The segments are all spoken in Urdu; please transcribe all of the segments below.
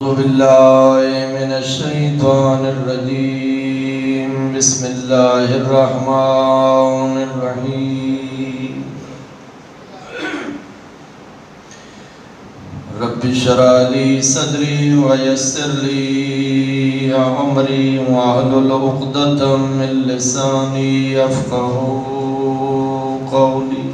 أعوذ بالله من الشيطان الرجيم. بسم الله الرحمن الرحيم. رب اشرح لي صدري ويسر لي أمري واحلل عقدة من لساني يفقهوا قولي.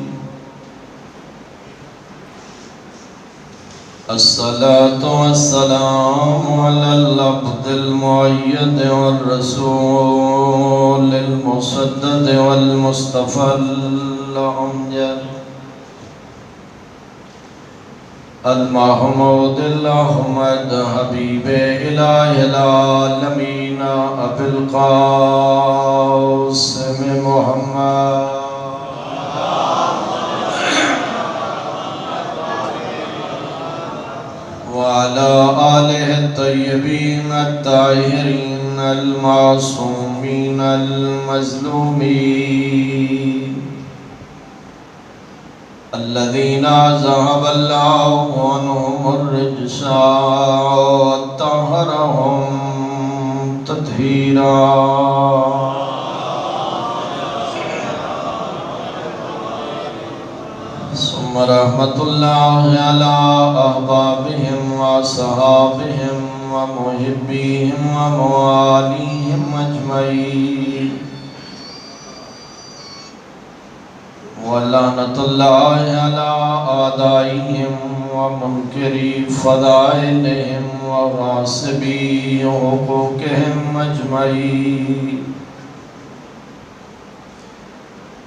الصلاة والسلام على العبد المؤيد والرسول المسدد والمصطفى الأمجد المحمود الأحمد حبيب إله العالمين أبي القاسم محمد وعلى آله الطيبين الطاهرين المعصومين المظلومين الذين ذهب الله عنهم الرجس وطهرهم تطهيرا. ثم رحمة الله على أحبابهم وصحابهم ومحبيهم ومواليهم أجمعين. ولعنة الله على أعدائهم ومنكري فضائلهم وغاصبي حقوقهم أجمعين.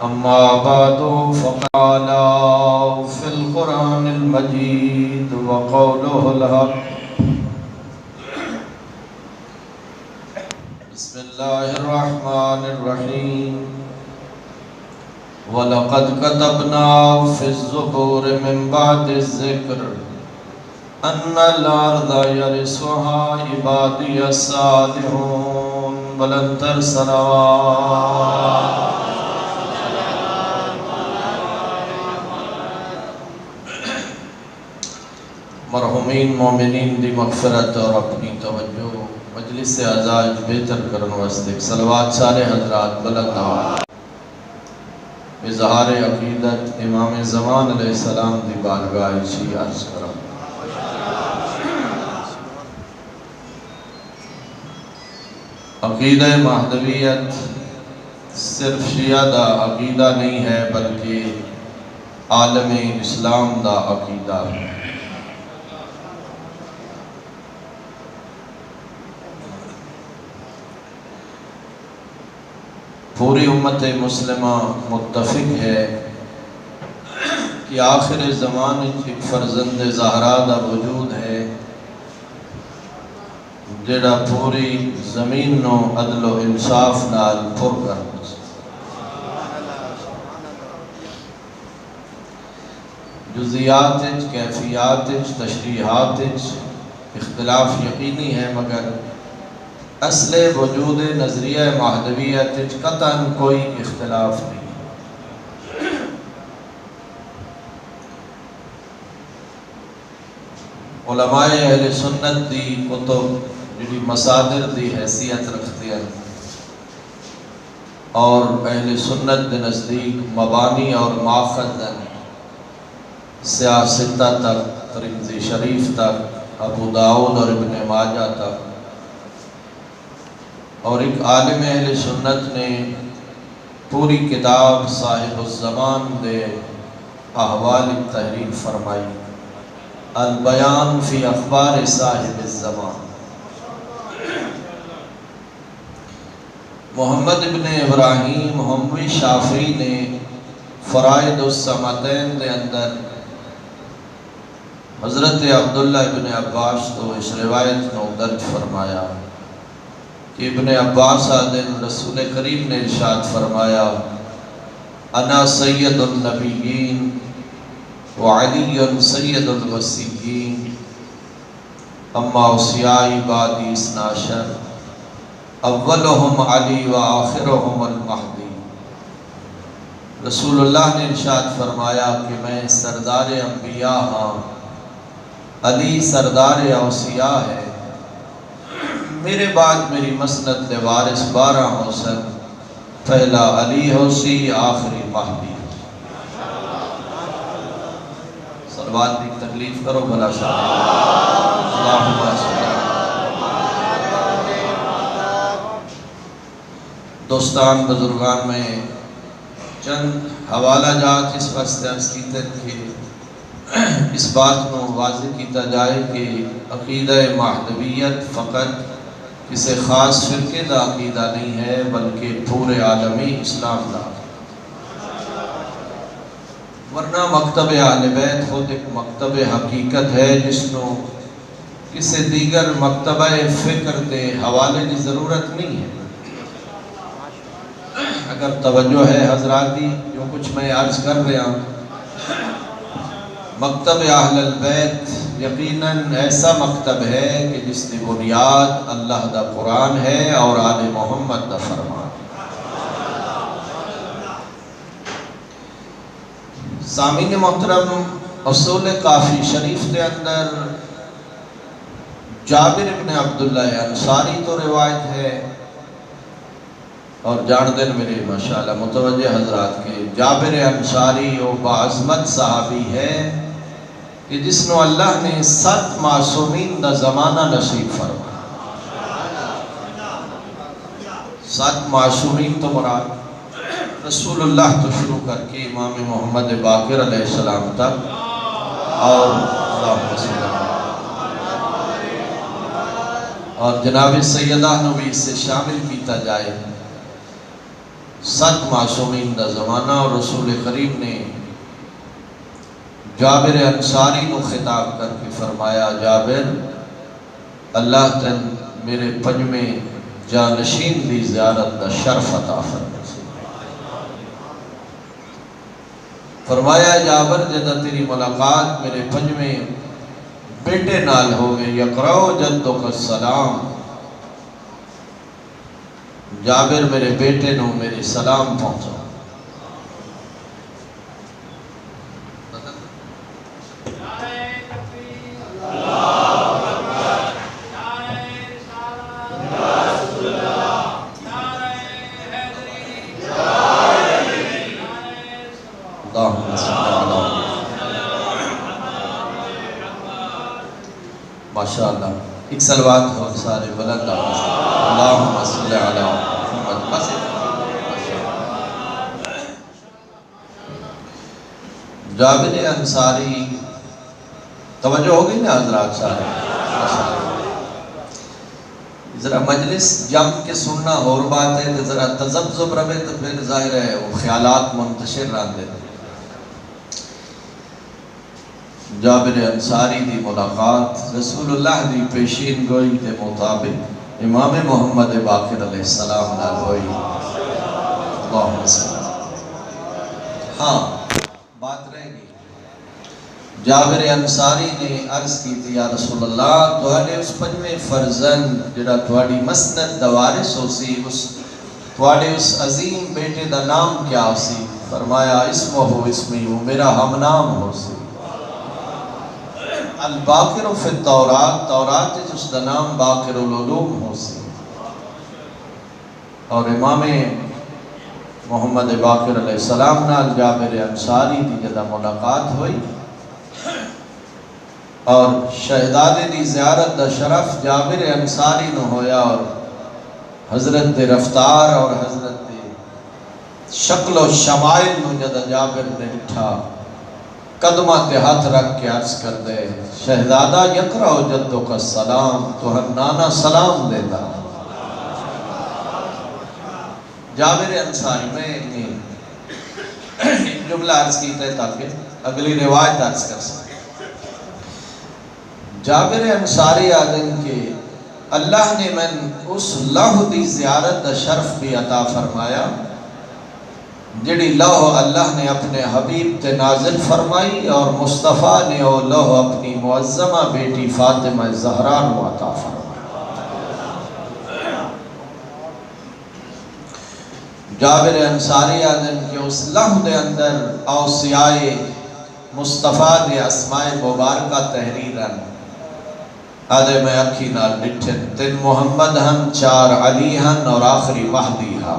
أما بعد فقال في القرآن المجيد وقوله الحق. بسم الله الرحمن الرحيم. وَلَقَدْ كَتَبْنَا فِي الزُّبُورِ مِنْ بَعْدِ الذِّكْرِ أَنَّ الْأَرْضَ يَرِثُهَا عِبَادِيَ الصَّالِحُونَ. بلندر صلوات. مرحومین مومنین دی مغفرت اور اپنی توجہ مجلس اعزاز بہتر کرن واسطے صلوات سارے حضرات بلند آواز اظہار عقیدت امام زمان علیہ السلام دی بارگاہ چی عرض کرم. عقیدہ مہدویت صرف شیعہ دا عقیدہ نہیں ہے بلکہ عالم اسلام دا عقیدہ ہے. پوری امت مسلمہ متفق ہے کہ آخر زمان ایک فرزند زہرا دا وجود ہے جڑا پوری زمین نو عدل و انصاف نال پر کر جزیات کیفیات تشریحات اختلاف یقینی ہے مگر اصل وجود نظریہ مہدویت قطعاً کوئی اختلاف نہیں. علماء اہل سنت دی کتب جڑی مصادر دی حیثیت رکھتے ہیں اور اہل سنت دے نزدیک مبانی اور ماخذ سیاستہ تک ترمذی شریف تک ابو داؤد اور ابن ماجہ تک اور ایک عالم اہل سنت نے پوری کتاب صاحب الزمان دے احوال تحریر فرمائی البیان فی اخبار صاحب الزمان. محمد ابن ابراہیم حموی شافعی نے فرائض الصمدین دے اندر حضرت عبداللہ ابن عباس تو اس روایت کو درج فرمایا کہ ابن عباس آدن رسول کریم نے ارشاد فرمایا انا سید النبیین وعلی سید الوصیین اما اوصیائی بعدی اثنا عشر اولہم علی و آخرہم المہدی. رسول اللہ نے ارشاد فرمایا کہ میں سردار انبیاء ہاں، علی سردار اوصیاء ہے میرے بعد میری مسند دے وارث 12 حسن، پہلا علی ہوسی آخری مہدی۔ صلوات کی تکلیف کرو بھلا شاہ اللہم صلی۔ دوستان بزرگان میں چند حوالہ جات اس واسطے عرض کیتے کہ اس بات کو واضح کیتا جائے کہ عقیدہ مہدویت فقط کسی خاص فرقے دا عقیدہ نہیں ہے بلکہ پورے عالمی اسلام دا، ورنہ مکتب اہل بیت خود ایک مکتب حقیقت ہے جس کو کسی دیگر مکتبہ فکر دے حوالے کی ضرورت نہیں ہے۔ اگر توجہ ہے حضرات دی جو کچھ میں عرض کر رہا ہوں، مکتب اہل البیت یقیناً ایسا مکتب ہے کہ جس کی بنیاد اللہ دا قرآن ہے اور آل محمد دا فرمان۔ سامعین محترم، اصول کافی شریف کے اندر جابر ابن عبداللہ انصاری تو روایت ہے، اور جان دن میرے ماشاءاللہ متوجہ حضرات کے جابر انصاری وہ باعظمت صحابی ہے کہ جس نو اللہ نے 7 معصومین دا زمانہ نصیب فرمایا۔ 7 معصومین تو مراد رسول اللہ تو شروع کر کے امام محمد باقر علیہ السلام تک، اور جناب سیدہ نبی اس سے شامل کیتا جائے۔ 7 معصومین دا زمانہ، اور رسول کریم نے جابر انصاری کو خطاب کر کے فرمایا، جابر اللہ تن میرے پنجمے جانشین دی زیارت دا شرف عطا فرمائے۔ فرمایا جابر جدہ تیری ملاقات میرے پنجمے بیٹے نال ہو گئے، یقرأ جدک السلام، جابر میرے بیٹے نو میرے سلام پہنچا۔ ماشاءاللہ ایک صلوات ہو سارے بلند اللہم صلی علی محمد۔ جابر انصاری، توجہ ہو گئی نا حضرات سارے؟ ذرا مجلس جم کے سننا اور بات ہے، ذرا تذبذب رہے تو پھر ظاہر ہے وہ خیالات منتشر رہتے ہیں۔ جابر انصاری دی ملاقات رسول اللہ دی پیشین گوئی کے مطابق امام محمد باقر علیہ السلام نال ہوئی۔ اللہم صلی۔ ہاں بات رہ گئی، جابر انصاری نے عرض کی تھی یا رسول اللہ تواڈے اس پنجویں فرزند جڑا تواڈی مسند دا وارث ہو سی، تواڈے اس عظیم بیٹے دا نام کیا ہو سی؟ فرمایا اسمہ اسمی، وہ میرا ہم نام ہو سی۔ الباقر فی التورات، تورات جس دا نام باقر العلوم ہو سی۔ اور امام محمد باقر علیہ السلام نال جابر انصاری دی جدہ ملاقات ہوئی، اور شہدادے دی زیارت دا شرف جابر انصاری نو ہویا، اور حضرت دے رفتار اور حضرت دے شکل و شمائل نو جدہ جابر نے اٹھا، قدمہ تے ہاتھ رکھ کے عرض کر دے شہزادہ یقرأ جدک السلام، تو ہر نانا سلام دیتا۔ جابر انصاری میں ایک جملہ عرض کیتا ہے تاکہ اگلی روایت عرض کر سکتے۔ جابر انصاری آدم کے اللہ نے من اس لوح دی زیارت دا شرف بھی عطا فرمایا جڑی لوح اللہ نے اپنے حبیب تے نازل فرمائی، اور مصطفیٰ نے وہ لوح اپنی معظمہ بیٹی فاطمہ زہرا نو عطا فرمائی۔ جابر انصاری آدم کے اس لوح دے اندر اوصیاء مصطفیٰ دے اسماء مبارکہ تحریرن آدھے میں اکھی نال ڈٹھن تین محمد ہن، چار علی ہن اور آخری مہدی ہا۔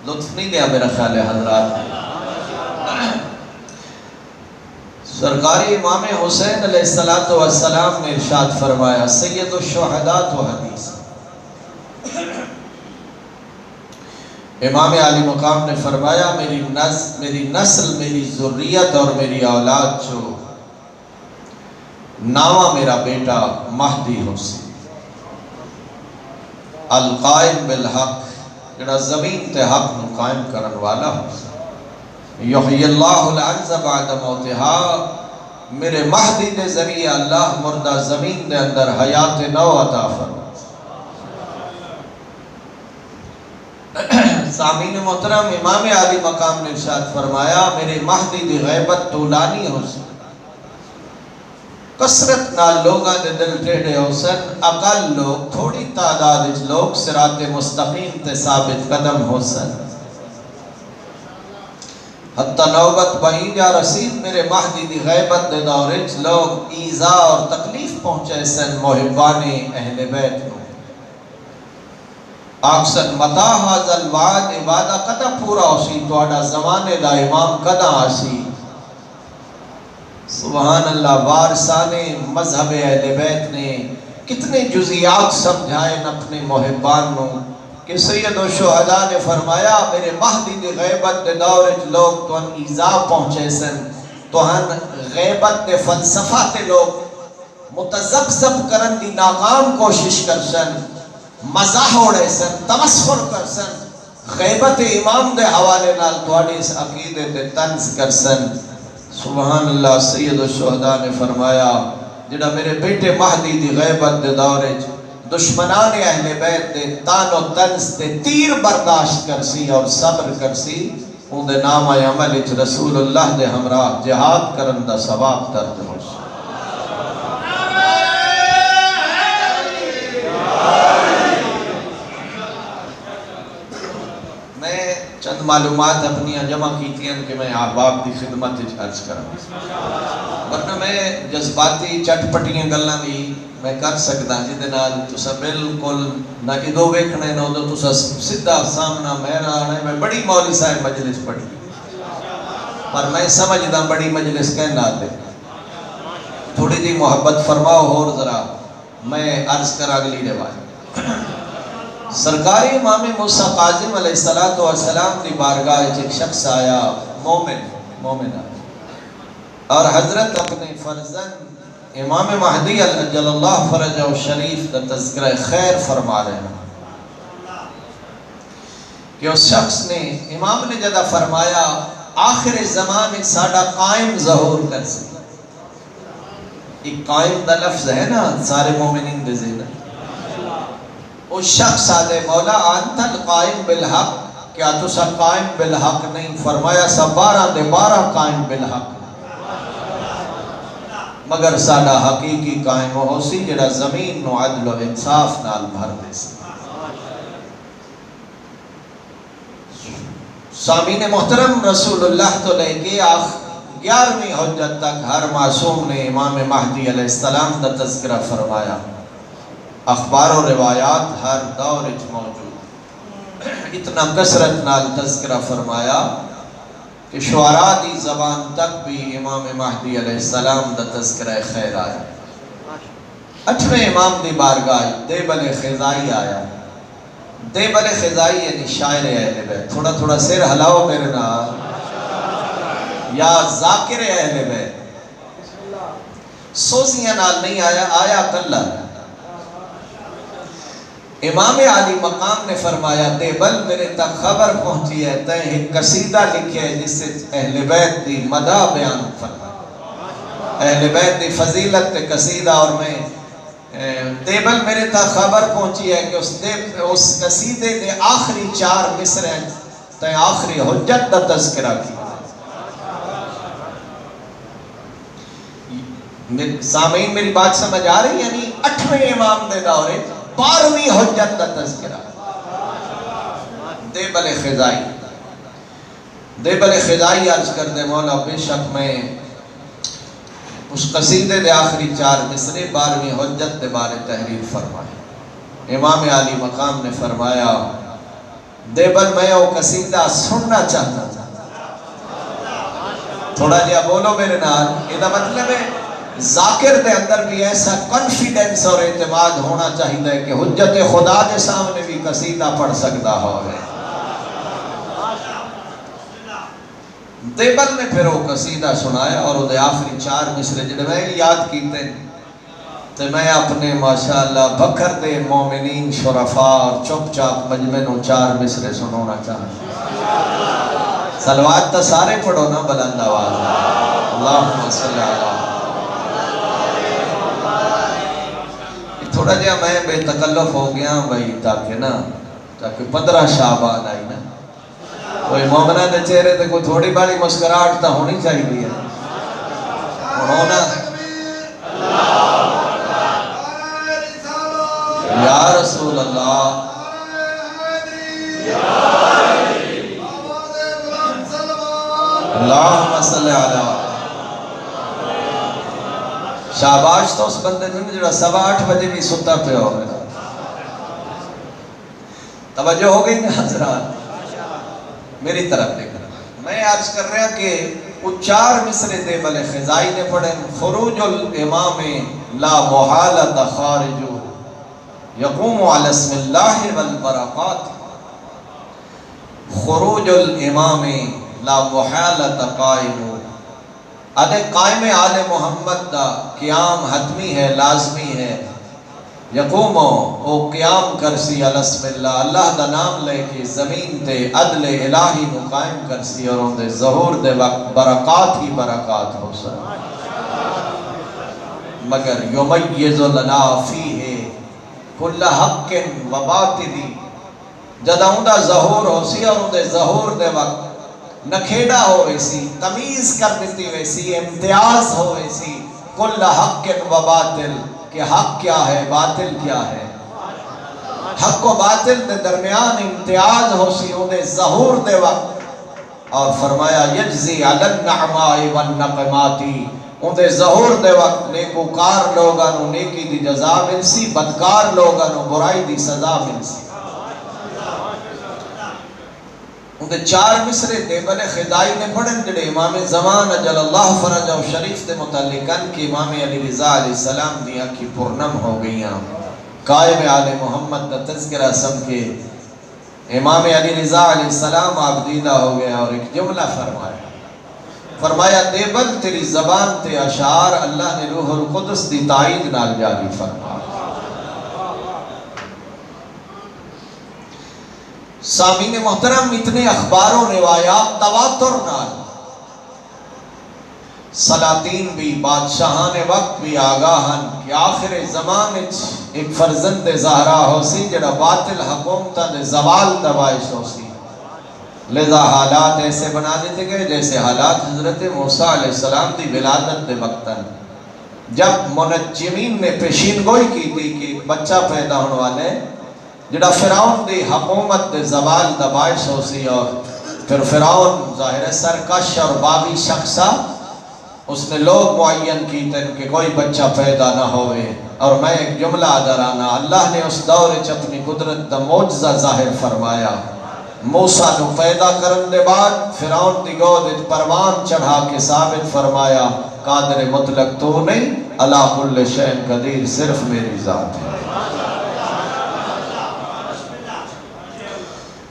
لطف نہیں دیا میرا خیال ہے حضرات۔ سرکاری امام حسین علیہ السلام نے ارشاد فرمایا، سید الشہداء تو حدیث، امام علی مقام نے فرمایا میری نسل، میری ذریت اور میری اولاد جو ناما میرا بیٹا مہدی حسین القائم بالحق، جڑا زمین تے حق نو قائم کرن والا حسین، یحیی اللہ الارض بعد موتہا، میرے مہدی دے ذریعے اللہ مردہ زمین دے اندر حیات نو عطا فرمائے۔ سامعین محترم، امام علی مقام نے ارشاد فرمایا میرے مہدی دی غیبت طولانی حسین، کثرت نال لوگاں دے دل ٹیڑے حسین، اقل لوگ تھوڑی تعداد لوگ صراط مستقیم تے ثابت قدم حسین، حتی نوبت بہی جا رسید میرے مہدی دی غیبت دے دورج لوگ ایذا اور تکلیف پہنچے سن محبان اہل بیت کو، آکسن متا حاضر الوعد، عبادہ قدہ پورا ہوسی، توڑا زمانے دا امام قدہ آسی۔ سبحان اللہ، وارثان مذہب اہل بیت نے کتنے جزیات سمجھائے اپنے محبان نو، کہ سید الشہداء نے فرمایا میرے مہدی دی غیبت دے دورج لوگ تو ان ایذا پہنچے سن، تو ان غیبت دے فلسفہ تے لوگ متذبذب کرن دی ناکام کوشش کر سن، مزاح اڑے سن، تمسخر کر سن، غیبت امام دے حوالے نال تواڈی اس عقیدے تے طنز کر سن۔ سبحان اللہ، سید الشہداء نے فرمایا جڑا میرے بیٹے مہدی دی غیبت دے دورج دشمنان اہل بیت دے تان و طنز تے تیر برداشت کرسی اور صبر کرسی، ان دے نام عمل اچ رسول اللہ دے ہمراہ جہاد کرن دا ثواب درج ہو۔ میں چند معلومات اپنی جمع کیتی ہیں کہ میں احباب دی خدمت عرض کروں، ورنہ میں جذباتی چٹ پٹیاں گلاں بھی میں کر سکتا جدے نال تسا بالکل نہ ادو ویکھنے نہ ادو تسا سیدھا سامنا میرا آنا میں بڑی مولوی صاحب مجلس پڑھی، پر میں سمجھدا بڑی مجلس کہنا دے، تھوڑی جی محبت فرماؤ اور ذرا میں عرض کر اگلی روایت۔ سرکاری امام موسیٰ قاظم علیہ السلام کی بارگاہ ایک شخص آیا، مومن آیا، اور حضرت اپنے فرزند امام مہدی عجل اللہ فرجہ و شریف کا تذکرہ خیر فرما رہے ہیں کہ اس شخص نے، امام نے جدہ فرمایا آخر زمان ساڑا قائم ظہور کر سکتا، ایک قائم دا لفظ ہے نا سارے مومنین دے ذہن، اس شخص آدھے مولا انت القائم بالحق، کیا تسا قائم بالحق نہیں؟ فرمایا سا 12 دے 12 قائم بالحق، مگر ساڑا حقیقی قائم ہو سی جڑا زمین نو عدل و انصاف نال بھر دے سی۔ سامعین محترم، رسول اللہ تو لے کے 11ویں حجت تک ہر معصوم نے امام مہدی علیہ السلام دا تذکرہ فرمایا، اخبار و روایات ہر دور اچ موجود، اتنا کثرت نال تذکرہ فرمایا کہ شعراء دی زبان تک بھی امام مہدی علیہ السلام دا تذکرہ خیر آیا۔ 8ویں امام دی بارگاہ دیبل خزائی آیا، دیبل خزائی یعنی شاعر اہل بیت، تھوڑا تھوڑا سر ہلاؤ میرے نال، یا ذاکر اہل بیت، سوزیاں نال نہیں آیا، آیا کلہ۔ امام علی مقام نے فرمایا دیبل میرے تک خبر پہنچی ہے تیں ایک قصیدہ لکھے ہے جس سے اہل بیت دی مدح بیان فرمایا، اہل بیت دی فضیلت تے قصیدہ، اور میں دیبل میرے تک خبر پہنچی ہے کہ اس قصیدے دے آخری 4 مصرع تیں آخری حجت دا تذکرہ کی۔ سامعین میری بات سمجھ آ رہی؟ یعنی 8ویں امام دے دورے 12ویں حجت دا تذکرہ، دیبل خزائی عرض کر دے مولا بے شک میں اس قصیدے دے آخری 4 مصرے 12ویں حجت دے بارے تحریر فرمائے۔ امام عالی مقام نے فرمایا دیبل میں وہ قصیدہ سننا چاہتا تھا۔ تھوڑا جہا بولو میرے نال، یہ مطلب ہے ذاکر دے اندر بھی ایسا کانفیڈنس اور اعتماد ہونا چاہیے کہ حجت خدا کے سامنے بھی قصیدہ پڑھ سکتا ہو۔ دیبل نے پھر وہ قصیدہ سنایا اور وہ آخری 4 مصرے جڑے میں یاد کیتے تو میں اپنے ماشاءاللہ بکر دے مومنین شرفاء اور چپ چاپ مجمع نو 4 مصرے سنونا چاہتا۔ صلوات تا سارے پڑھو نا بلند آواز، اللہم صلی اللہ۔ تھوڑا جہا میں بے تکلف ہو گیا بھائی تاکہ 15 شعبان آئی نا، کوئی مومنہ دے چہرے تے کوئی تھوڑی بڑی مسکراہٹ تا ہونی چاہیے ہونا۔ یا رسول اللہ، اللہم صلی اللہ۔ شاباش تو اس بندے نے جڑا 7:15 بجے بھی ستا پہ ہو گیا۔ توجہ ہو گئی نا حضرات؟ میری طرف دیکھنا، میں عرض کر رہا کہ وہ 4 مصرے دیبل خزائی نے پڑھے۔ خروج الامام لا محالت خارج یقوم علی اسم اللہ والبرکات۔ خروج الامام لا محالت قائم، ادھے قائم آل محمد دا قیام حتمی ہے، لازمی ہے۔ یقوم او قیام کرسی علی اسم اللہ، اللہ دا نام لے کے زمین تے عدل الہی نو قائم کرسی اور ان دے ظہور دے وقت برکات ہی برکات ہو سکتا، مگر یمیز لنا فیہ کل حق و باطل۔ جدہ ان دا ظہور ہو سی اور ان دے ظہور دے وقت نکھیڑا ہوئے سی، تمیز کر دیتی ہوئے سی، امتیاز ہوئے سی، کل حق و باطل، کہ حق کیا ہے باطل کیا ہے۔ حق و باطل دے درمیان امتیاز ہو سی ان دے ظہور دے وقت، اور فرمایا یجزی علی النعماء والنقمات، ان دے ظہور دے وقت نیکوکار لوگاں نو نیکی دی جزا مل سی، بدکار لوگاں نو برائی دی سزا مل سی۔ ان دے 4 مصرے دیبل خدائی نے پڑھن جڑے امام زمان اجل اللہ فرج و شریف دے متعلقاً کہ امام علی رضا علیہ السلام دیا کی پرنم ہو گئیاں، قائم آل محمد دا تذکرہ سم کے امام علی رضا علیہ السلام عبدیدہ ہو گیا اور ایک جملہ فرمایا دیبل تیری زبان تے اشعار اللہ نے روح القدس دی تائید نال جاری فرمایا۔ سامعین محترم، اتنے اخبار و روایات تواتر نال سلاطین بھی بادشاہان وقت بھی آگاہن کہ آخر زمان ایک فرزند زہرا ہو سی جڑا باطل حکومتہ دے زوال دا باعث ہو سی، لذا حالات ایسے بنا دیتے گئے جیسے حالات حضرت موسیٰ علیہ السلام دی ولادت دے وقتاً، جب منجمین نے پیشین گوئی کی تھی کہ ایک بچہ پیدا ہونے والے جڑا فرعون دی حکومت دے زوال دا باعث ہو سی، اور پھر فرعون ظاہر سرکش اور باغی شخصا، اس نے لوگ معین کی تن کہ کوئی بچہ پیدا نہ ہوئے، اور میں ایک جملہ ادرانا، اللہ نے اس دور چ اپنی قدرت دا معجزہ ظاہر فرمایا۔ موسیٰ نو پیدا کرن دے بعد فرعون دی گود پروان چڑھا کے ثابت فرمایا قادر مطلق تو نہیں، علی کل شیء قدیر صرف میری ذات ہے۔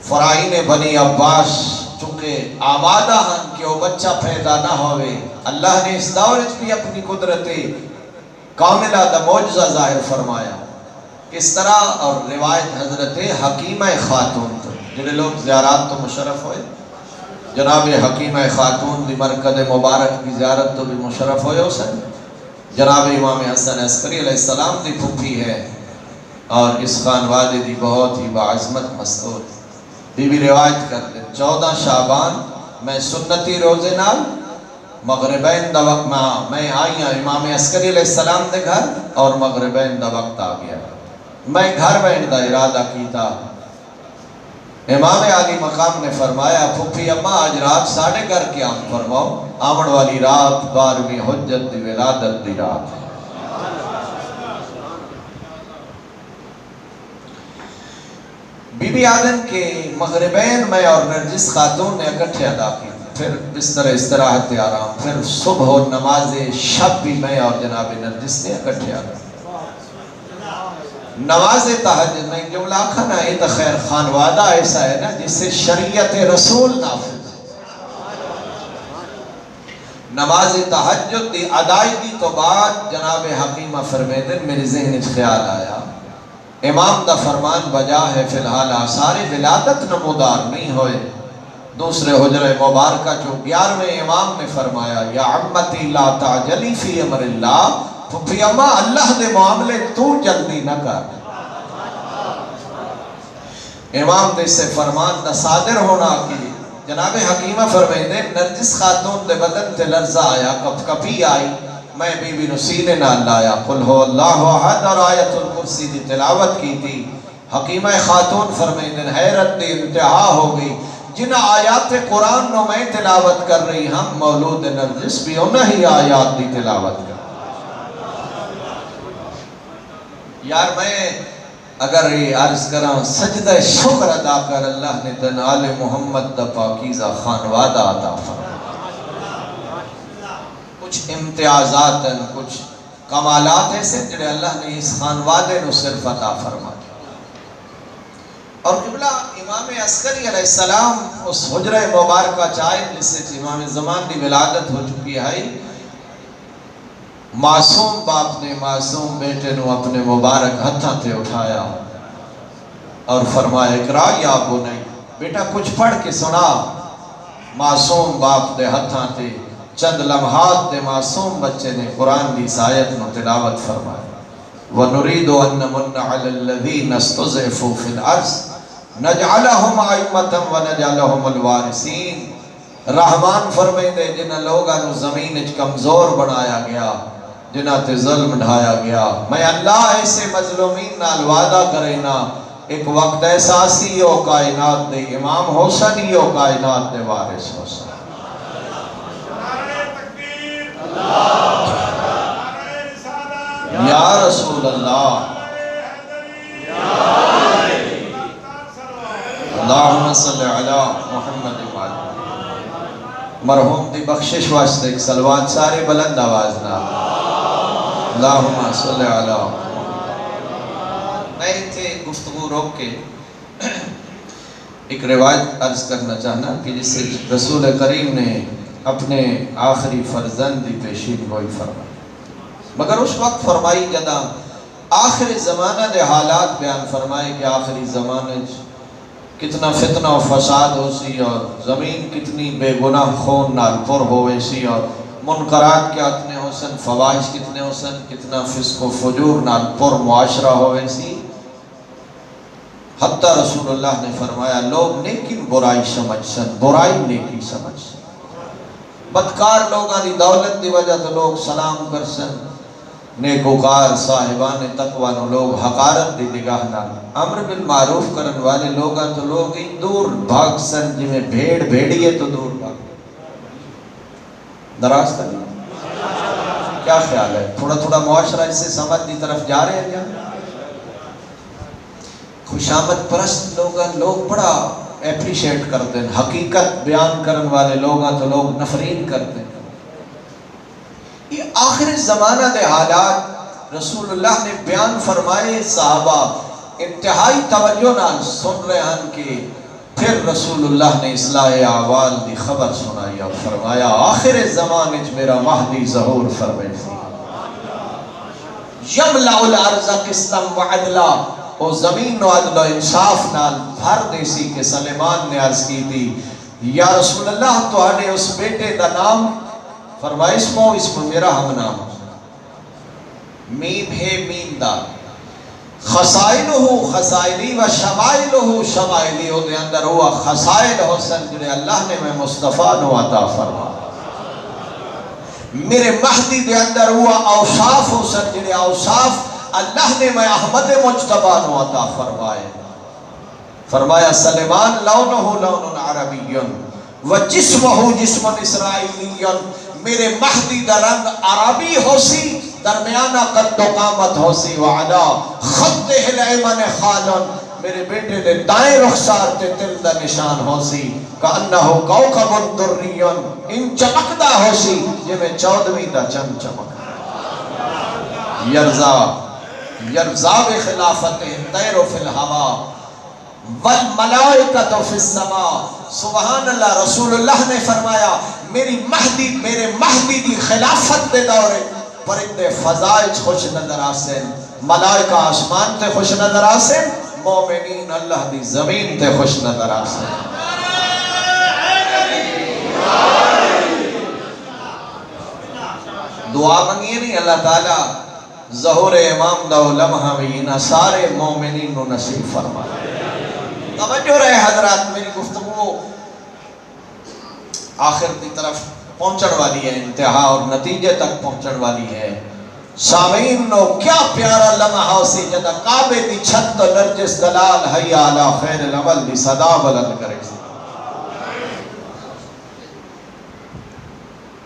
فرائین بنی عباس چونکہ آمادہ ہن کہ وہ بچہ پیدا نہ ہوئے، اللہ نے اس دور بھی اپنی قدرت کاملہ دا معجزہ ظاہر فرمایا۔ کس طرح؟ اور روایت حضرت حکیمہ خاتون تو جنہیں لوگ زیارات تو مشرف ہوئے، جناب حکیمہ خاتون دی مرکز مبارک کی زیارت تو بھی مشرف ہوئے ہو سن، جناب امام حسن عسکری علیہ السلام دی پھپھی ہے اور اس خانوادے دی بہت ہی باعظمت مستور بی بی روایت کرتے 14 شعبان میں سنتی روزے نال مغربین دا وقت میں آئی ہوں امام عسکری علیہ السلام دے گھر، اور مغربین دا وقت آ گیا، میں گھر بین دا ارادہ کیتا امام علی مقام نے فرمایا پھپھی اما آج رات ساڑھے گھر قیام فرماؤ، آمن والی رات 12ویں حجت دی ولادت دی رات ہے۔ بی بی آدم کے مغربین میں اور نرجس خاتون نے اکٹھے ادا کی، پھر بستر استراحت آرام، پھر صبح و نماز شب بھی میں اور جناب نرجس نے اکٹھے ادا کی۔ نماز تہجد میں جملہ کھانا ہے تو خیر خانوادہ ایسا ہے نا جس سے شریعت رسول نافذ ہے۔ نماز تہجد دی ادائیگی تو بعد جناب حکیمہ فرمیدن میرے ذہن خیال آیا، امام دا فرمان بجا ہے فی الحال آثار ولادت نمودار نہیں ہوئے۔ دوسرے حجرہ مبارکہ جو 11ویں امام نے فرمایا یا عمتی لا تعجلی فی امر اللہ، پھپھی اماں اللہ دے معاملے تو جلدی نہ کر۔ امام دے سے فرمان دا صادر ہونا کی جناب حکیمہ فرمیدے نرجس خاتون دے بدن تے لرزہ آیا، کپ کپی آئی، میں بی بی نسینے نہ لایا قل ہو اللہ احد اور آیت الکرسی دی تلاوت کی تھی۔ حکیمہ خاتون فرمیدن حیرت دی انتہا ہو گئی، جن آیات قرآن نو میں تلاوت کر رہی ہم مولود نرجس بھی انہی ہی آیات دی تلاوت کر۔ یار میں اگر یہ عرض کراں سجدہ شکر ادا کر اللہ نے دن آل محمد دا پاکیزہ خانوادہ عطا فرمایا، کچھ امتیازات کچھ کمالات ایسے جڑے اللہ نے اس خانوادے نو صرف عطا فرمایا۔ اور قبلہ امام عسکری علیہ السلام اس حجرہ مبارکہ چاہے جس سے امام زمان دی ولادت ہو چکی ہے، معصوم باپ نے معصوم بیٹے نو اپنے مبارک ہتھاں تے اٹھایا اور فرمایا اقرا یا بنی، بیٹا کچھ پڑھ کے سنا۔ معصوم باپ دے ہتھاں تے چند لمحات دے معصوم بچے نے قرآن دی آیت نو تلاوت فرمایا، وَنُرِيدُ أَن نَّمُنَّ عَلَى الَّذِينَ اسْتُضْعِفُوا فِي الْأَرْضِ نَجْعَلَهُمْ أَئِمَّةً وَنَجْعَلَهُمُ الْوَارِثِينَ۔ رحمان فرمائے جنہ لوگاں نو زمین اچ کمزور بنایا گیا، جنہ تے ظلم ڈھایا گیا، میں اللہ ایسے مظلومین نال وعدہ کرینا ایک وقت ایسا سی او کائنات دے امام ہو سنی او کائنات دے وارث ہو سنی۔ یا رسول اللہ، اللہم صلی علی محمد وآلہ۔ مرحوم دی بخشش واسطے ایک صلوات سارے بلند آواز نہ، اللہم صلی علی محمد۔ میں تھے گفتگو روک کے ایک روایت عرض کرنا چاہنا کہ جس سے رسول کریم نے اپنے آخری فرزند دی پیشین گوئی فرمائی، مگر اس وقت فرمائی جدا آخر زمانہ دے حالات بیان فرمائے کہ آخری زمانے کتنا فتنہ و فساد ہو سی اور زمین کتنی بے گناہ خون نال پر ہوئے سی اور منکرات کیا اتنے ہو سن، فواحش کتنے ہو سن، کتنا فسق و فجور نال پر معاشرہ ہوئے سی، حتیٰ رسول اللہ نے فرمایا لوگ نیکی برائی سمجھ سن، برائی نیکی سمجھ سن، بدکار لوگاں دی دولت دی وجہ تو لوگ سلام کر سن، نیکوکار صاحبان تقوی نو لوگ حقارت دی نگاہ نال، امر بالمعروف کرن والے لوگاں تو لوگ ہی دور بھاگ سن، جی میں بھیڑ بھیڑیے تو دور بھاگ۔ دراز تک کیا خیال ہے؟ تھوڑا تھوڑا معاشرہ اس سے سمجھ دی طرف جا رہے ہیں کیا؟ خوشامد پرست لوگ بڑا اپریشیٹ کرتے ہیں، حقیقت بیان کرن والے لوگاں تو لوگ نفرین کرتے ہیں۔ یہ آخر زمانہ دے حالات رسول اللہ نے بیان فرمائے، صحابہ انتہائی توجہ نال سن رہے ہیں کہ پھر رسول اللہ نے اصلاح احوال دی خبر سنائی اور فرمایا آخر زمانے میرا مہدی ظہور فرمائے سی، یملأ الارض قسطا وعدلا، او زمین و عدل و انصاف نال بھر دیسی کہ سلیمان نے عرض کی تھی یا رسول اللہ تو آنے اس بیٹے دا نام فرمائے اسم میرا ہم نام، میم ہے میم دا، خسائلہ خسائلی و شمائلہ شمائلی، او دے اندر ہوا خسائل حسن جنہیں اللہ نے میں مصطفیٰ نو عطا فرما، میرے مہدی دے اندر ہوا اوصاف حسن جنہیں اوصاف اللہ نے میں احمد مجتبہ نو عطا فرمائے۔ فرمایا سلیمان لونہ لون عربی و جسمہ جسم اسرائیلی، میرے مہدی دا رنگ عربی ہو سی، درمیانہ قد و قامت ہو سی، وعلا خط الایمن خالن، میرے بیٹے دے دائیں رخسار تے تل دا نشان ہو سی، کانہو کوکب دری، ان چمکدا ہو سی جے میں 14ویں دا چند چمک یرزا بخلافت طیر فی الہوا والملائکۃ فی السماء۔ سبحان اللہ، رسول اللہ نے فرمایا میرے مہدی دی خلافت دے دورے پرندے فضائج خوش نظر آسن، ملائکہ آسمان تے خوش نظر آسن، مومنین اللہ دی زمین تے خوش نظر آسن۔ دعا منگیے نہیں اللہ تعالیٰ ظہور امام دا لمحہ وینا سارے مومنین نو نصیب فرمائے۔ توجہ رہے حضرات، میری گفتگو آخر کی طرف پہنچن والی ہے، انتہا اور نتیجے تک پہنچن والی ہے۔ سامعین نو کیا پیارا لمحہ سی جدا کعبے دی چھت نرجس دلال حی علی خیر العمل دی صدا بلند کرے سی۔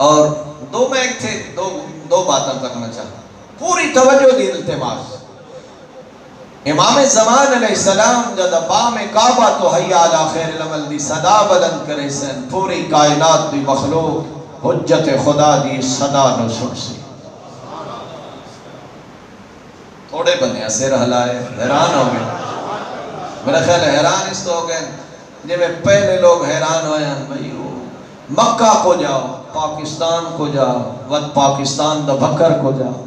اور دو میں ایک تھے، دو باتیں کرنا چاہتا پوری توجہ دی التماس۔ امام زمان علیہ السلام جد بام کعبہ تو حی علی خیر العمل دی صدا بلند کرے سن، پوری کائنات دی مخلوق حجت خدا دی صدا نو سن سی۔ تھوڑے بنے سر ہلائے، حیران ہو گئے، میرا خیال ہے حیران اس تو ہو گئے جب میں پہلے لوگ حیران ہوئے ہیں بھئی مکہ کو جاؤ، پاکستان کو جاؤ، وقت پاکستان دا بھکر کو جاؤ،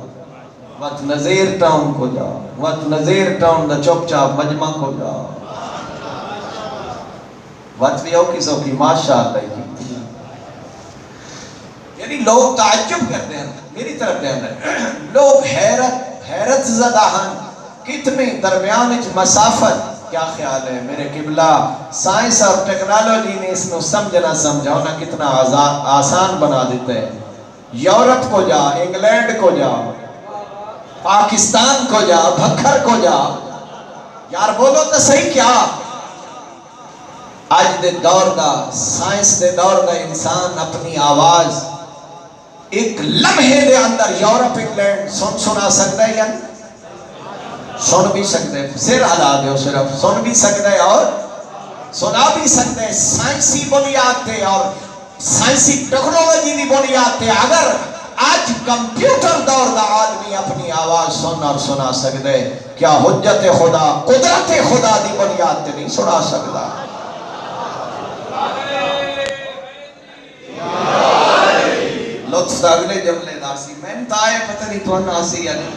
وقت نظیر ٹاؤن کو جاؤ، وقت نظیر ٹاؤن دا چوک چاپ مجمع کو جاؤ، وقت بھی ہو کسوں کی ماشاءاللہ کی، یعنی لوگ تعجب کرتے ہیں، میری طرف دے ہیں لوگ حیرت زدہ ہیں، کتنی درمیان مسافت، کیا خیال ہے میرے قبلہ سائنس اور ٹیکنالوجی نے اس کو سمجھنا سمجھاؤنا کتنا آسان بنا دیتے ہیں۔ یورپ کو جا، انگلینڈ کو جا، پاکستان کو جا، بھکر کو جا، یار بولو تو صحیح کیا آج دے دور دا سائنس دے دور دا انسان اپنی آواز ایک لمحے دے اندر یورپ انگلینڈ سنا سکتا ہے یا سن بھی سکتے ہیں، سر ہلا دے صرف سن بھی سکتے ہیں اور سنا بھی سکتے ہیں، سائنسی بنیاد تھے اور سائنسی ٹیکنالوجی دی بنیاد تھے۔ اگر آج کمپیوٹر دور دا آدمی اپنی آواز سن اور سنا سکتے، کیا حجت خدا قدرت خدا دی بنیاد تے نہیں سنا سکتا؟ لطف اگلے جملے داسی میں انتہائے پتہ نہیں تو ناسی یعنی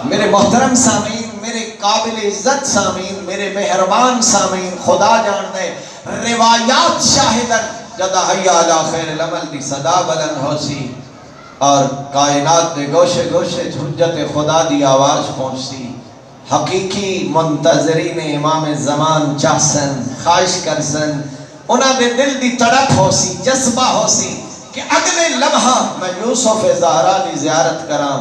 میرے محترم سامعین، میرے قابل عزت سامعین، میرے مہربان سامعین، خدا جانتے روایات شاہدن جدا حی علی خیر العمل دی صدا بلند ہو سی اور کائنات دے گوشے گوشے حجت خدا دی آواز پہنچ سی۔ حقیقی منتظرین امام زمان چاہسن، خواہش کرسن، انہاں دے دل دی تڑپ ہو سی، جذبہ ہو سی کہ اگلے لمحہ میں یوسف زہرا دی زیارت کراں۔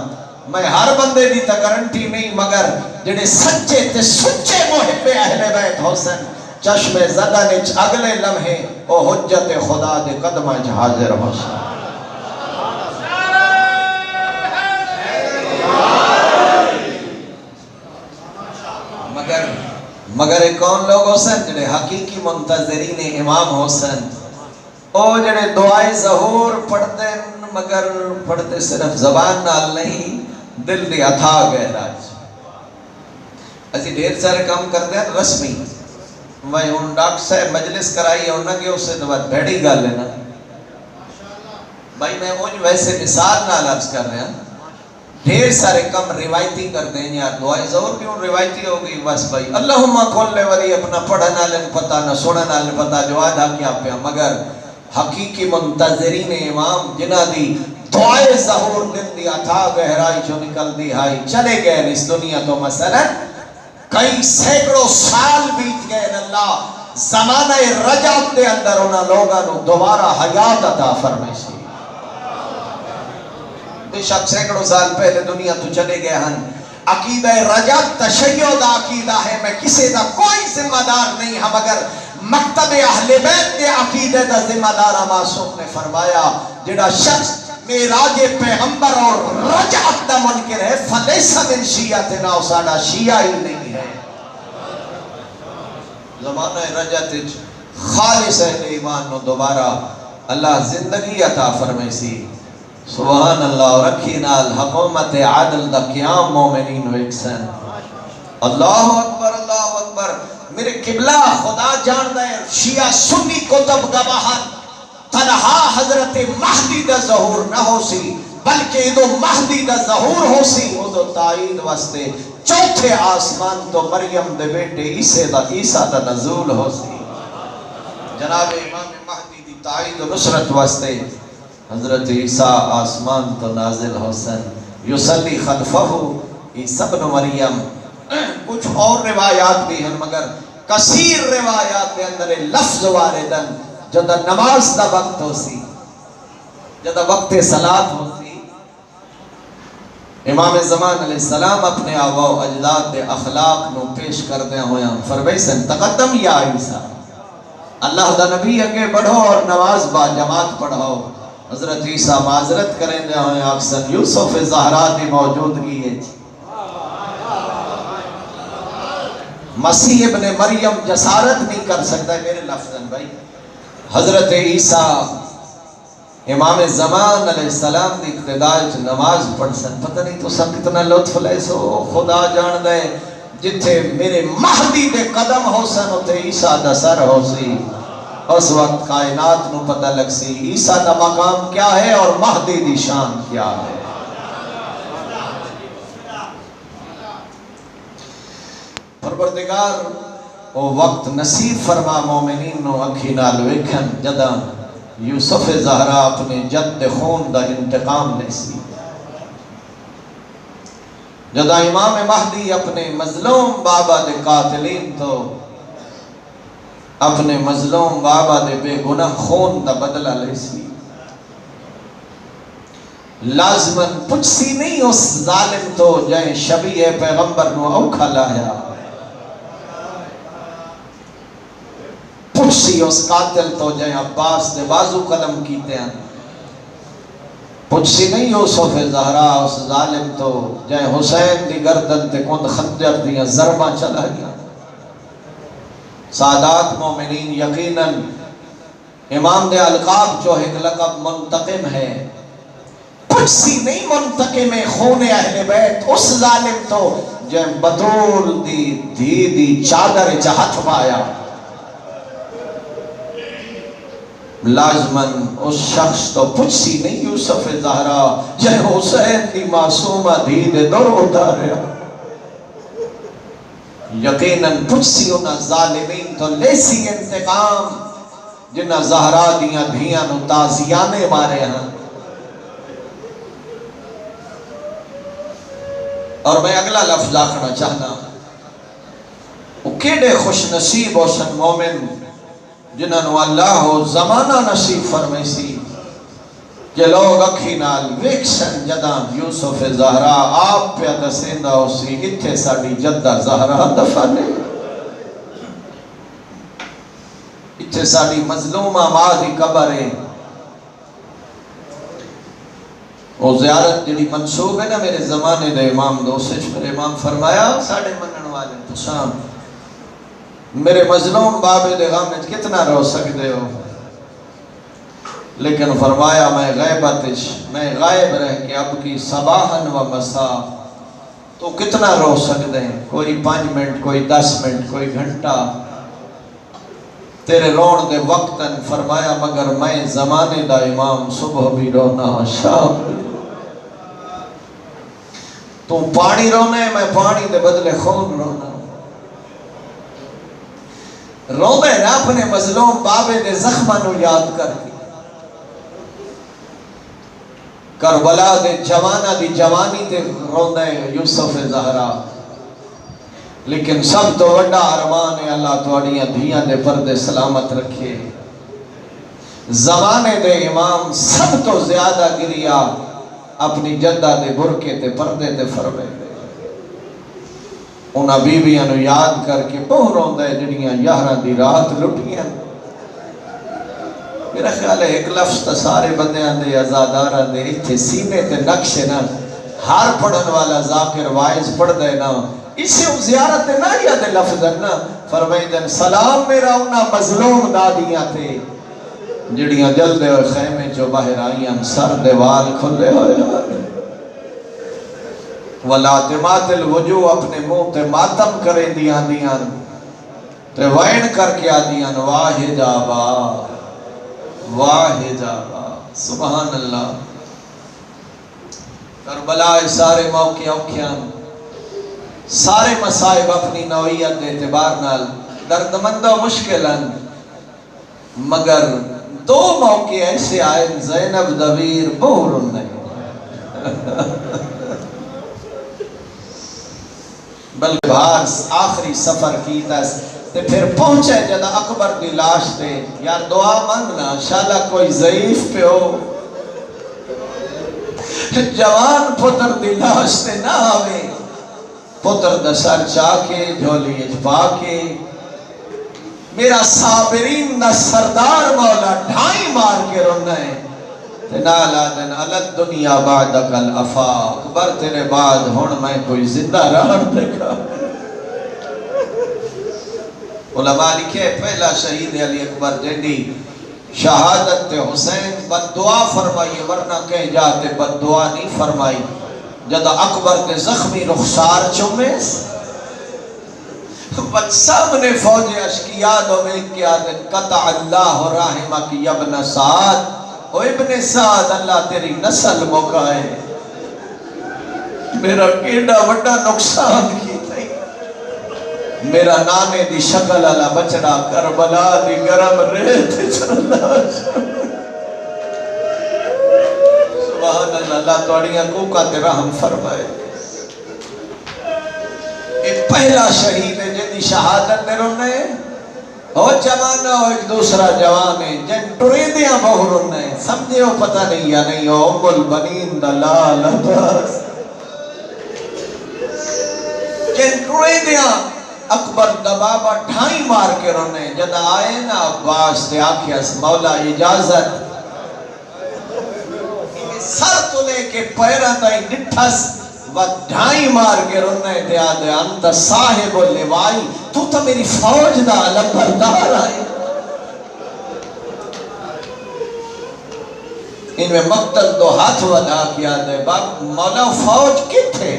میں ہر بندے دی تا گارنٹی نہیں، مگر جڑے سچے تے سچے محب اہل بیت حسن چشم زدہ نچ اگلے لمحے او حجت خدا دے قدمہ حاضر حسن۔ مگر کون لوگ حسن جڑے حقیقی منتظرین امام حسن، او جڑے دعائے ظہور پڑھتے مگر پڑھتے صرف زبان نال نہیں، دل دی اتھا گہرائی۔ اسی ڈھیر سارے کام کرتے ہیں رسمی، میں ان ڈاکٹر صاحب مجلس کرائی انہاں کے اس سے تو بات بھیڑی گا لینا بھائی، میں ان ویسے مثال نہ لفظ کر رہے ہیں، ڈھیر سارے کم روایتی کرتے ہیں یار، دعائے ظہور کیوں روایتی ہوگی؟ بس بھائی اللہم کھول لے ولی اپنا پڑھنا لن پتا نہ سننا لن پتا جو آدھا کیا پیا، مگر حقیقی منتظرین امام جنہ دی دعائے ظہور دل دی اتھا گہرائی جو نکل دی ہائی چلے گئے اس دنیا تو مثلا کئی سینکڑوں سال بیت گئے، اللہ زمانہ رجعت دے اندر انہاں لوگاں نو دوبارہ حیات عطا فرمائے سی۔ بے شک سینکڑوں سال پہلے دنیا تو چلے گئے ہیں، عقیدہ رجع تشیع دا عقیدہ ہے، میں کسی دا کوئی ذمہ دار نہیں ہم، مگر مکتب اہل بیت دے عقیدے دا ذمہ دار معصوم نے فرمایا جڑا شخص معراج پیغمبر اور رجعت دا منکر ہے فلیس من شیعتنا، او ساڈا شیعہ ہی نہیں ہے۔ زمانہ رجعت خالص اہل ایمان نو دوبارہ اللہ زندگی عطا فرمائی سی، سبحان اللہ، اور رکھی نال حکومت عادل دا قیام مومنین ویکسن۔ اللہ اکبر اللہ اکبر۔ میرے قبلہ خدا جان دے شیعہ سنی کتب گواہن تنہا حضرت مہدی دا ظہور نہ ہو سی، بلکہ ادو مہدی دا ظہور ہو سی ادو تائید واسطے چوتھے آسمان تو مریم دے بیٹے عیسیٰ دا نزول ہو سی۔ جناب امام مہدی دی تائید و نصرت واسطے حضرت عیسیٰ آسمان تو نازل حسن یصلی خلفہ عیسیٰ بن مریم۔ کچھ اور روایات بھی ہیں مگر کثیر روایات کے اندر لفظ واردن جدہ نماز دا وقت ہو سی، جدہ وقت صلاة ہو سی، امام زمان علیہ السلام اپنے آبا و اجداد دے اخلاق نو پیش کردے ہوئے ہیں، فرمائی سن تقدم یا عیسیٰ، اللہ دا نبی اگے بڑھو اور نماز با جماعت پڑھو۔ حضرت عیسیٰ معذرت کریں دے ہوئے اکثر یوسف زہرا دی موجودگی ہے، مسیح ابن مریم جسارت نہیں کر سکتا ہے میرے لفظاً بھائی۔ حضرت عیسیٰ امام زمان علیہ السلام دی اقتداء نماز پڑھ سن، پتہ نہیں تو سب کتنا لطف لے سو، خدا جان دے جتھے میرے مہدی دے قدم ہو سن اتے عیسیٰ دا سر ہو سی، اس وقت کائنات نو پتہ لگ سی عیسیٰ دا مقام کیا ہے اور مہدی دی شان کیا ہے۔ پروردگار او وقت نصیب فرما مومنین نو اکھی نال ویکھن جدہ یوسف زہرا اپنے جد خون دا انتقام لے سی، جدہ امام مہدی اپنے مظلوم بابا دے قاتلین تو اپنے مظلوم بابا دے بے گناہ خون دا بدلہ لے سی، لازماً پچھ سی نہیں اس ظالم تو جائیں شبیہ پیغمبر نو اوکھا لایا، پچھ سی اس قاتل تو جائیں عباس دے بازو قلم کیتے ہیں، پچھ سی نہیں یوسف زہرا اس ظالم تو جائیں حسین دی گردن تے کند خنجر دیا ضربہ چلا گیا۔ سادات مومنین یقیناً امام دے القاب جو ایک لقب منتقم ہے، کچھ سی نہیں منتقم خون اہل بیت اس ظالم تو جائیں بطول دی دھی دی چادر جہت پایا، لازماً اس شخص تو پچھ سی نہیں یوسف زہرا جائیں حسین دی معصومہ دھی دے دور اتاریا، یقیناً پچھ سی انہا ظالمین تو لیسی انتقام جنہا زہرا دیاں دھیاں نو تازیانے مارے ہیں۔ اور میں اگلا لفظ آکھنا چاہنا، وہ کیڑے خوش نصیب ہو سن مومن جنہاں نو اللہ زمانہ نصیب فرمائی سی کہ لوگ اکھی نال ویکسن جدہ یوسف زہرا آپ پہ دسیندہ ہو سی اتھے ساڑی جدہ زہرا دفن ہے، اتھے ساڑی مظلومہ مادی قبر ہے۔ وہ زیارت جڑی منصوب ہے نا میرے زمانے دے امام دوسرے میرے امام فرمایا ساڑھے منن والے تو شام میرے مظلوم بابے دے غامت کتنا رو سکتے ہو، لیکن فرمایا میں غیبتش میں غائب رہ کے اب کی صباحن و مسا تو کتنا رو سکتے ہیں، کوئی 5 منٹ کوئی 10 منٹ کوئی گھنٹہ تیرے رون دے وقتاً، فرمایا مگر میں زمانے دا امام صبح بھی رونا شام بھی تو پانی رونا ہے، میں پانی دے بدلے خون رونا، روندے نا اپنے مظلوم بابے دے زخمانو یاد کر کے، کربلا دے جوانہ دی جوانی تے روندے یوسف زہرا، لیکن سب تو وڈا ارمان ہے اللہ توڑیاں دھیاں دے پردے سلامت رکھے۔ زمانے دے امام سب تو زیادہ گریا اپنی جدہ دے برکے تے پردے تے فرمے دے، انہاں بیویاں نو یاد کر کے بہت روندا ہے جڑیاں 11 دی رات لٹیاں. میرا خیال ہے ایک لفظ تا سارے بندیاں دے ازاداراں دے اتھے سینے تے نقش نا ہر پڑھن والا ذاکر وائز پڑھ دے نا اسے زیارت نہ یاد لفظ نا فرمائیدن سلام میرا انہاں مظلوم دادیاں تے جڑیاں جلدے ہوئے خیمے جو باہر آئیاں سر دیوال کھلے ہوئے ولاتمات الوجوہ اپنے منہ تے ماتم کریں دیاں تے وائن کر کے آدیاں واہ جابا واہ جابا سبحان اللہ. کربلا سارے موقع اوکھیاں سارے مصائب اپنی نوعیت دے اعتبار نال دردمند و مشکلن مگر دو موقع ایسے آئے زینب دویر بہر نہیں بلکہ باہر آخری سفر کی تس تے پھر پہنچے جدا اکبر دی لاش تے یار دعا منگنا شالا کوئی ضعیف پہ ہو جوان پتر دی لاش تے نہ آوے پتر دا سر چاکے جھولی اجپا کے میرا صابرین دا سردار مولا ڈھائی مار کے رونا ہے نالا دن علت دنیا بعدک الافا اکبر تیرے بعد ہون میں کوئی زندہ رہا دیکھا. علماء لکھے پہلا شہید علی اکبر جنڈی شہادت حسین بد دعا فرمائی ورنہ کہیں جاتے بد دعا نہیں فرمائی. جد اکبر کے زخمی رخسار چومیس بد سامنے فوج اشکیاد و بیکیاد قطع اللہ رحمہ کی ابن سعد او ابن سعد اللہ تیری نسل موقعے میرا کیڑا وڈا نقصان کی تھی میرا نانے دی شکل اللہ بچڑا کربلا دی گرم ریت چلا سبحان اللہ اللہ توڑیاں کوکا تے رحم فرمائے. ایک پہلا شہید ہے جنہی شہادت نے رونے ہو جوان ہو ایک دوسرا جوان ہے جن ٹریدیاں بہر رونے سمجھے ہو پتہ نہیں یا نہیں ہو ام البنین دلال عباس جن ٹریدیاں اکبر دبابا ڈھائی مار کے رونے جد آئے نا عباس تے آکھیاس مولا اجازت سر تلے کے پیرہ تائیں نٹھس و ڈھائی مار کے رونے تے آدھے انت صاحب اللوائی تو میری فوج دا علم بردار آئے. ان میں مقتل دو ہاتھ ودا کیا دے باپ مولا فوج کتھے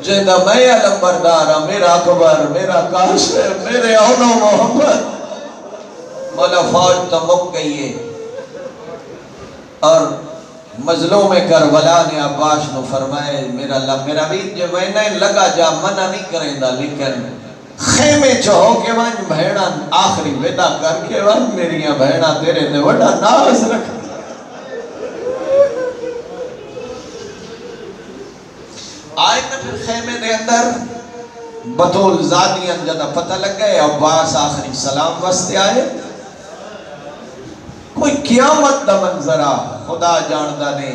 جیدہ میں علم بردارا میرا اکبر میرا قاسم میرے اونو محمد مولا فوج تو مک گئی ہے. اور مظلوم کربلا نے عباس نو فرمائے میرا بید جو میں نے لگا جا منع نہیں کریں دا لیکن خیمے چاہو کہ وہاں بہنا آخری ویدہ کر کے وہاں میریاں بہنا تیرے دے وڈا ناز رکھ آئے نا پھر خیمے دے اندر بطول زادیاں جدہ پتہ لگ گئے عباس آخری سلام وستے آئے کوئی قیامت دا منظرہ خدا جاندہ نے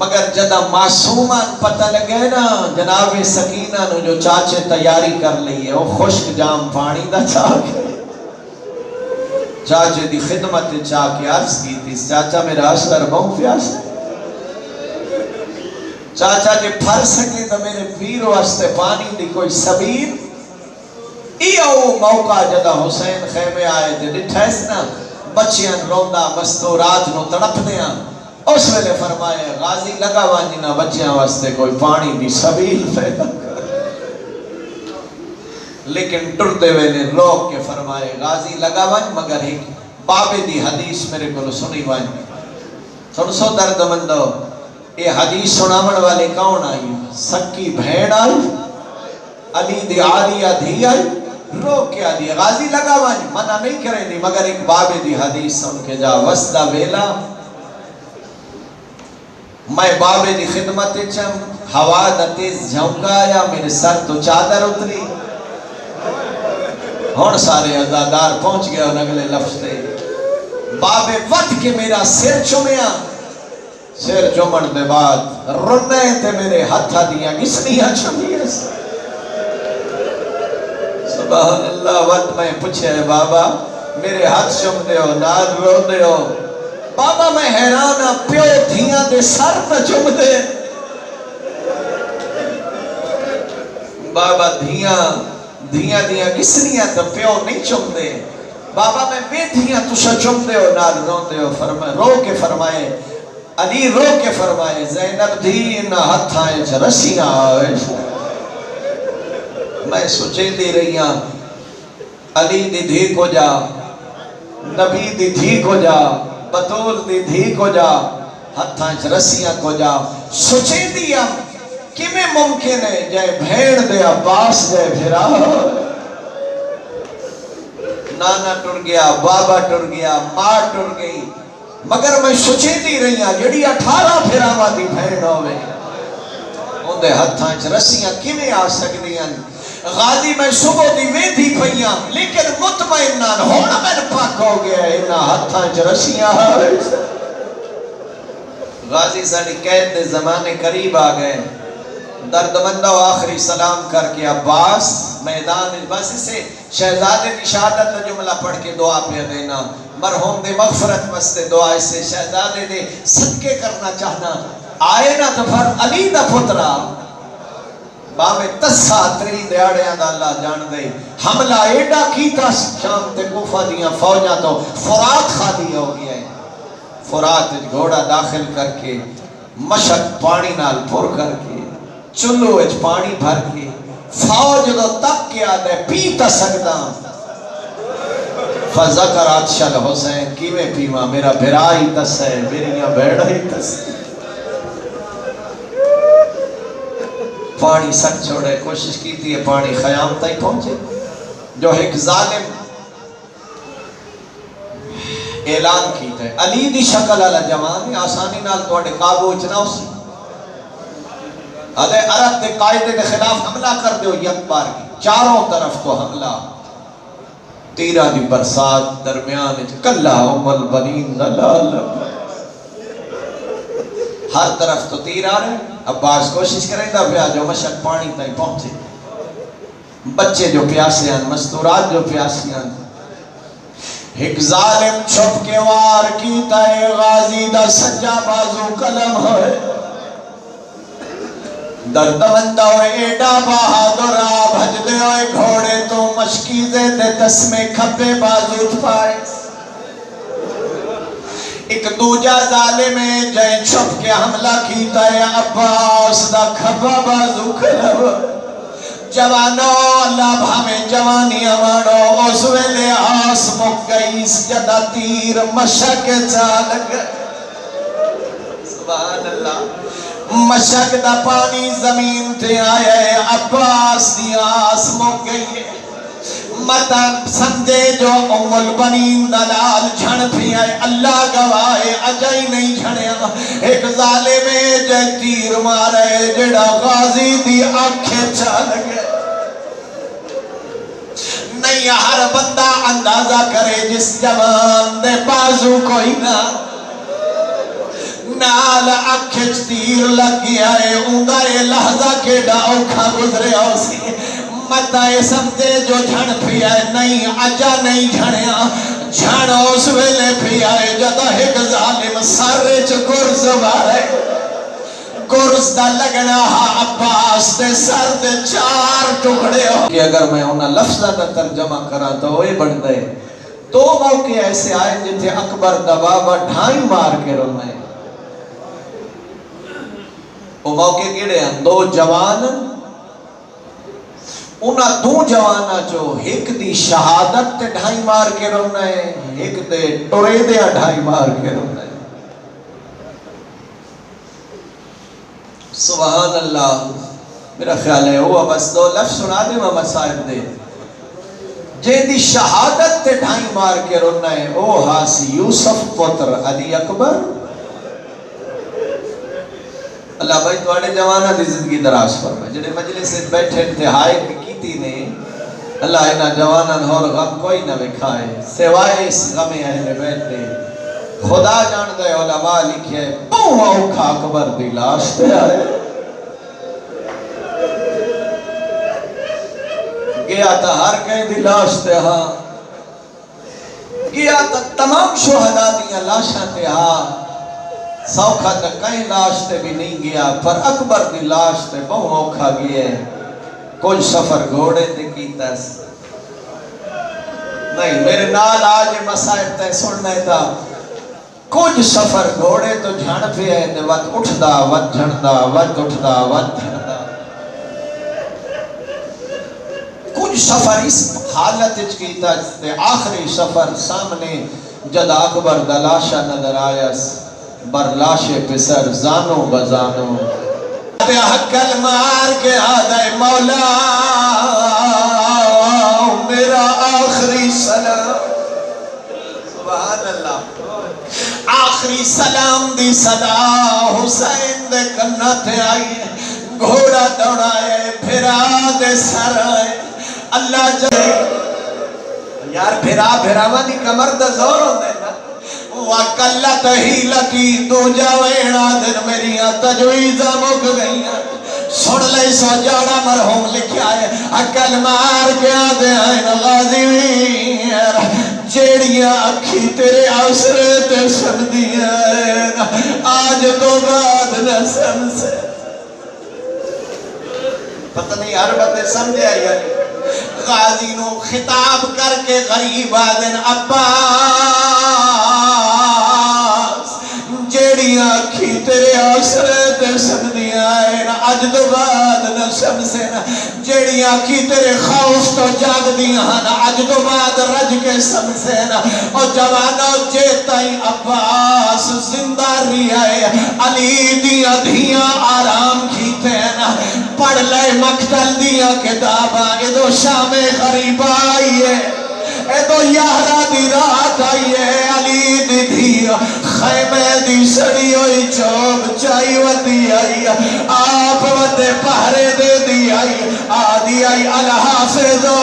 مگر جدہ معصومان پتہ لگے نا جناب سکینہ نو جو چاچے تیاری کر لئیے وہ خشک جام پانی دا چاکے چاچے دی خدمت چاکے عرض کی تھی چاچا میرا اثر بہت پیاس ہے چاچا جی پھر سکے تو میرے پیر واسطے پانی دی کوئی سبیر ایہ وہ موقع جدہ حسین خیمے آئے تھے ڈٹھائس نا بچیاں روندہ مستورات نو تڑپ دیاں اس ویلے فرمائے غازی لگا وانجینا بچیاں واسطے کوئی پانی دی سبیل پیدا کر لیکن ٹرتے ویلے روک کے فرمائے غازی لگا وانج مگر ایک بابے دی حدیث میرے کو سنی وانج سن سو درد مندو یہ حدیث سناون والے کون آئی سکی بھین آئی علی دی عالیہ دھی آئی روک کے آدھی غازی لگا وانج منع نہیں کریں دی مگر ایک بابے دی حدیث سن کے جا وسدہ ویلا میں بابے دی خدمت چم ہوا دا تیز جھونکا یا میرے سر تو چادر اتری ہون سارے عزادار پہنچ گئے اور اگلے لفظ دے بابے وقت کے میرا سر چمیا سر چومن دے بعد رونے تے میرے ہاتھا دیا گسنیاں چمیاں سبحان اللہ. وقت میں پوچھے بابا میرے ہاتھ چم دے ہو نال رو دے ہو. بابا میں حیران ہاں پیو دھیاں دے سر نہ چم دے. بابا دھیاں گسنیاں تو پیو نہیں چم دے. بابا میں بے دھیاں تسا چم دے ہو نال رو دے ہو. رو کے فرمائے علی رو کے فرمائے زینب دی نہ ہتھائیں چ رسیاں آوے. میں سوچے دی رہی ہاں علی دی دھی کو جا نبی دی دھی کو جا بطول دی دھی کو جا ہتھاں چ رسیاں کو جا. سوچے دی ہاں کہ میں ممکن ہے جائے بھیڑ دے عباس دے بھرا. نانا ٹر گیا بابا ٹر گیا ماں ٹر گئی مگر میں سوچے دی رہی ہاں جڑی 18 پھراواں دی بھیڑ ہوئے ان دے ہتھاں چ رسیاں کیویں آ سکدیاں. غازی میں صبح دی ویدھی پئیاں لیکن مطمئنان ہونا میں پاک ہو گیا انہاں ہتھاں چ رسیاں. غازی ساڑی قید دے زمانے قریب آ گئے. دردمندہ و آخری سلام کر کے عباس میدان بس اسے شہزادے کی شہادت کا جملہ پڑھ کے دعا پہ دینا. مرحوم دے مغفرت واسطے دعا اسے شہزادے دے صدقے کرنا چاہنا. آئے نا تو پھر علی دا پترا باوے تسا تری دیاڑیاں دا اللہ جان دے حملہ ایڈا کیتا شام تے کوفہ دیاں فوجاں تو فرات خالی ہو گیا ہے. فرات گھوڑا داخل کر کے مشک پانی نال پھر کر کے چلو اچ پانی بھر کے فوج دو تک کے آدھے پیتا سکتا. فذکر عطشل حسین کیویں پیواں میرا بھرا ہی تس ہے میریاں بیڑا ہی تس ہے. پانی سک چھوڑے کوشش کی تھی پانی خیام تک پہنچے. جو ایک ظالم اعلان کیتا ہے علی دی شکل علی جوان آسانی نال توڑے قابو اچنا اسی ادھے عرب دے قائدے کے خلاف حملہ کر دے یک بار کی چاروں طرف تو حملہ تیرہ دی برسات درمیان کلہ ام البنین ضلال ہر طرف تو تیر آ رہے. عباس کوشش کریں دا پیا جو مشک پانی تک پہنچے. بچے جو پیاسے ہیں مستورات جو پیاسی ہیں. ایک ظالم چھپ کے وار کیتا ہے غازی دا سجا بازو قلم ہوئے. دردمندہ ہوئے ایڈا بہادر بھج دے ہوئے گھوڑے تو مشکیزے دے تسمے کھپے بازو پائے. ایک دوجہ ظالم ہے جائے چھپ کے حملہ کیتا ہے عباس دا کھپا بازو کھلو. جوانو اللہ بھامیں جوانی امانو اس ویلے آس مک گئی سجدہ تیر مشک چالک. سبحان اللہ. مشک دا پانی زمین تے آیا ہے عباس دی آس مک گئی ہے. متا سمجھے جو ام البنین دلال جھن بھی آئے اللہ گواہے اجائی نہیں جھنیا. ایک ظالم جے تیر مارے جڑا غازی دی آنکھیں چال گئے. نہیں ہر بندہ اندازہ کرے جس جوان دے بازو کوئی نہ نال آنکھیں تیر لگ گیا ہے اندہ لحظہ کے ڈاؤکھا گزرے ہوسی. متا سمجھے جو جھن پھی آئے نہیں اجا نہیں جھنیا. جھن اس ویلے پھی آئے جدہ ایک ظالم سارے چ گرز مارے. گرز دا لگنا عباس دے سر دے 4 ٹکڑے ہو. کہ اگر میں انہا لفظہ دا ترجمہ کرا تو وہی بڑھ دے. 2 موقع ایسے آئے جتے اکبر دا بابا ڈھائی مار کے رونے. وہ موقع کیڑے ہیں 2 جوان انہاں 2 جوانا جو ایک دی شہادت تے ڈھائی مار کے رونا ہے ایک دے ٹورے دے ڈھائی مار کے رونا ہے. سبحان اللہ. میرا خیال ہے وہ بس 2 لفظ سنا دے محمد صاحب دے. جے دی شہادت تے ڈھائی مار کے رونا ہے وہ ہاسی یوسف پتر علی اکبر. اللہ بھائی توڑے جوانا دی زندگی دراز فرمائے. جنہیں مجلس سے بیٹھے انتہائی کیتی نے اللہ انہا جوانا اور غم کوئی نہ بکھائے سوائے اس غم اہل بیت دے. خدا جان دے علماء لکھے بہو اوکھا اکبر دی لاش تے آئے گیا تا ہر کہیں دی لاش تے ہاں گیا تا تمام شہداء دیا لاشاں تے ہاں سوکھا تا کہیں لاش تے بھی نہیں گیا پر اکبر دی لاش تے بہو اوکھا گئے کچھ سفر گھوڑے تے کیتا نہیں میرے نال آج مسائب تے سننے تا کچھ سفر گھوڑے تو جھڑ پہ ہے تے وقت اٹھدا وقت جھڑدا وقت اٹھدا وقت جھڑدا کچھ سفر اس حالت کیتا تے آخری سفر سامنے جد اکبر دلاشا نظر آیا بر لاشے پسر زانو بزانو حقل مار کے آدھے مولا میرا آخری سلام سبحان اللہ آخری سلام دی صدا حسین دے کنہ تے آئیے گھوڑا دوڑائے پھرا دے سر آئے اللہ جائے یار پھرا وانی کمر دا زور ہوندے نا وَقَلَّتَ حِيلَتِي دو جاوینا دن میریاں تجویزہ مک گئیاں سن لے سو جاڑا مرحوم لکھیا ہے عقل مار کے آدھے آئین غازی ویر جیڑیاں اکھی تیرے عصرے تے سن دیا ہے آج تو بعد نہ سن سے پتہ نہیں ہر بندے سمجھے آئی غازی نو خطاب کر کے غریب آدن عباس جیڑیاں اکھی تیرے آسرے تے سمدیاں آئے نا اج دو بعد نہ سمسے نا جیڑیاں اکھی تیرے خوف تو جاگ دیاں نا اج دو بعد رج کے سمسے نا اور جوانو جیتائی عباس زندہ ری آئے علی دیاں دھیاں آرام کھیتے نا پڑھ لے مقتل دیاں کتاباں ادو شام غریب آئیے ادو یارہ دی رات آئیے علی دی دھیا خیمے دی سڑی ہوئی چوب چائی ودی آئی آپ ودے پہرے دے دی آئی آدھی آئی الحافظو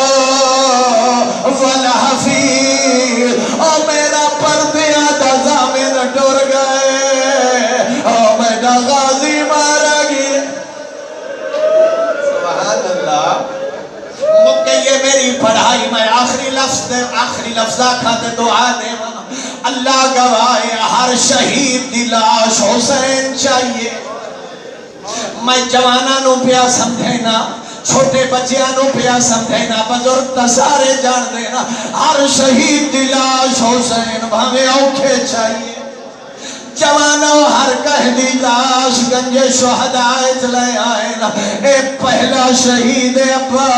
والحفیظ او میرا پردیاں دا زامن ڈور گئے او میرا غازی مارا گئے سبحان اللہ مکہ یہ میری پڑھائی میں آخری لفظ کھاتے دعا دے اللہ گواہے ہر شہید دی لاش حسین چاہیے میں جوانا نو پیا سمجھینا چھوٹے بچیاں نو پیا سمجھینا بزرگ تسارے جان دینا ہر شہید دی لاش حسین بھامے اوکھے چاہیے جوانو ہر کہہ دی لاش گنج شہدائے چلے آئے نا اے پہلا شہید ابا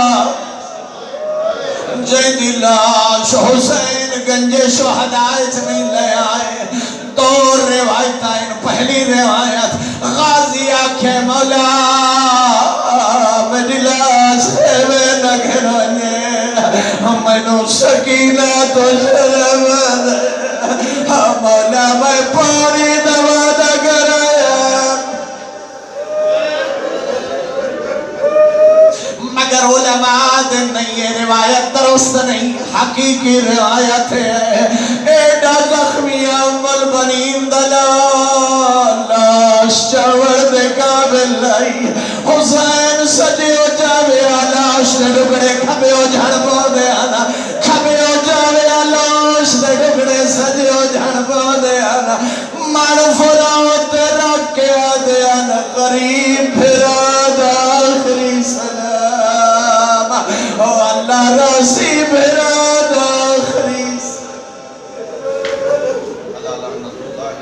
جے دی لاش حسین گنج شہدائے چلے لے آئے دو روایتائیں پہلی روایت غازی آکھے مولا میری لاش ہے میں نہ گھرانیے میں نو سکینہ تو شرم مولا میں پانی دوادہ کرایا مگر علماء دن نہیں یہ روایت درست نہیں حقیقی روایت ہے ایڈا زخمی عمل بنیم دلال لاش چاور دے قابل لائی حسین سجے ہو جاوے لاش دے ڈکڑے کھبے ہو جھڑ پو دے آنا کھبے ہو جاوے لاش دے ڈکڑے سجے ہو جھڑ پو دے آنا مانو فراؤ